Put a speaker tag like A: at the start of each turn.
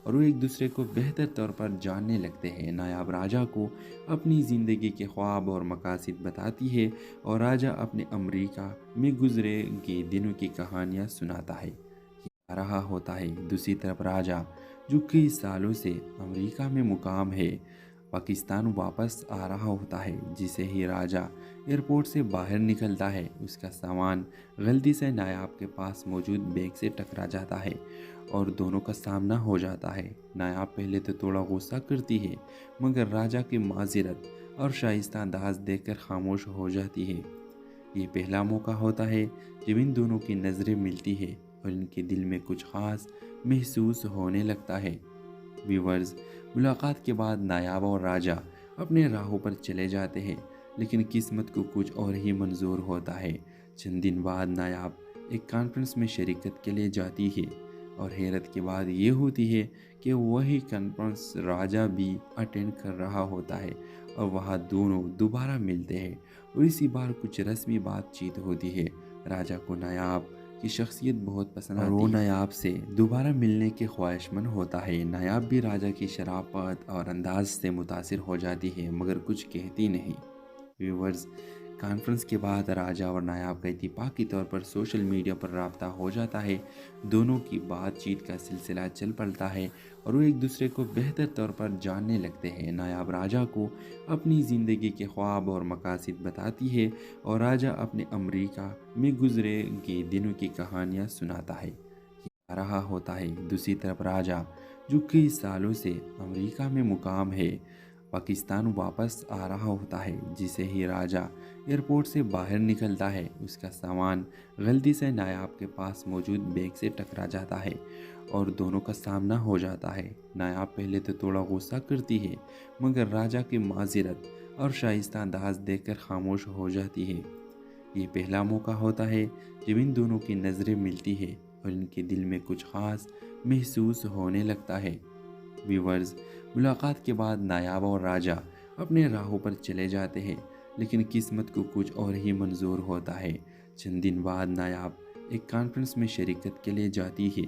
A: और वो एक दूसरे को बेहतर तौर पर जानने लगते हैं। नायाब राजा को अपनी ज़िंदगी के ख्वाब और मकासद बताती है और राजा अपने अमेरिका में गुजरे के दिनों की कहानियाँ सुनाता है। ये रहा होता है। दूसरी तरफ राजा, जो कई सालों से अमेरिका में मुकाम है, पाकिस्तान वापस आ रहा होता है। जिसे ही राजा एयरपोर्ट से बाहर निकलता है, उसका सामान गलती से नायाब के पास मौजूद बैग से टकरा जाता है और दोनों का सामना हो जाता है। नायाब पहले तो थोड़ा गुस्सा करती है, मगर राजा की माज़रत और शाइस्ता अंदाज देखकर खामोश हो जाती है। ये पहला मौका होता है जब इन दोनों की नज़रें मिलती है और इनके दिल में कुछ खास महसूस होने लगता है। व्यूवर्स, मुलाकात के बाद नायाब और राजा अपने राहों पर चले जाते हैं, लेकिन किस्मत को कुछ और ही मंजूर होता है। चंद दिन बाद नायाब एक कॉन्फ्रेंस में शरीकत के लिए जाती है और हैरत की बात ये होती है कि वही कॉन्फ्रेंस राजा भी अटेंड कर रहा होता है और वहाँ दोनों दोबारा मिलते हैं और इसी बार कुछ रस्मी बातचीत होती है। राजा को नायाब की शख्सियत बहुत पसंद आती है और वो नायाब से दोबारा मिलने के ख्वाहिशमंद होता है। नायाब भी राजा की शराफत और अंदाज से मुतासिर हो जाती है, मगर कुछ कहती नहीं। व्यूवर्स, कॉन्फ्रेंस के बाद राजा और नायाब का इत्तेफाकी तौर पर सोशल मीडिया पर राब्ता हो जाता है। दोनों की बातचीत का सिलसिला चल पड़ता है और वो एक दूसरे को बेहतर तौर पर जानने लगते हैं। नायाब राजा को अपनी ज़िंदगी के ख्वाब और मकासद बताती है और राजा अपने अमेरिका में गुजरे के दिनों की कहानियाँ सुनाता है। ये रहा होता है। दूसरी तरफ राजा, जो कई सालों से अमेरिका में मुकाम है, पाकिस्तान वापस आ रहा होता है। जिसे ही राजा एयरपोर्ट से बाहर निकलता है, उसका सामान गलती से नायाब के पास मौजूद बैग से टकरा जाता है और दोनों का सामना हो जाता है। नायाब पहले तो थोड़ा गुस्सा करती है, मगर राजा की माज़रत और शाइस्ता अंदाज देखकर खामोश हो जाती है। ये पहला मौका होता है जब इन दोनों की नज़रें मिलती है और इनके दिल में कुछ खास महसूस होने लगता है। व्यूवर्स, मुलाकात के बाद नायाब और राजा अपने राहों पर चले जाते हैं, लेकिन किस्मत को कुछ और ही मंजूर होता है। चंद दिन बाद नायाब एक कॉन्फ्रेंस में शरीकत के लिए जाती है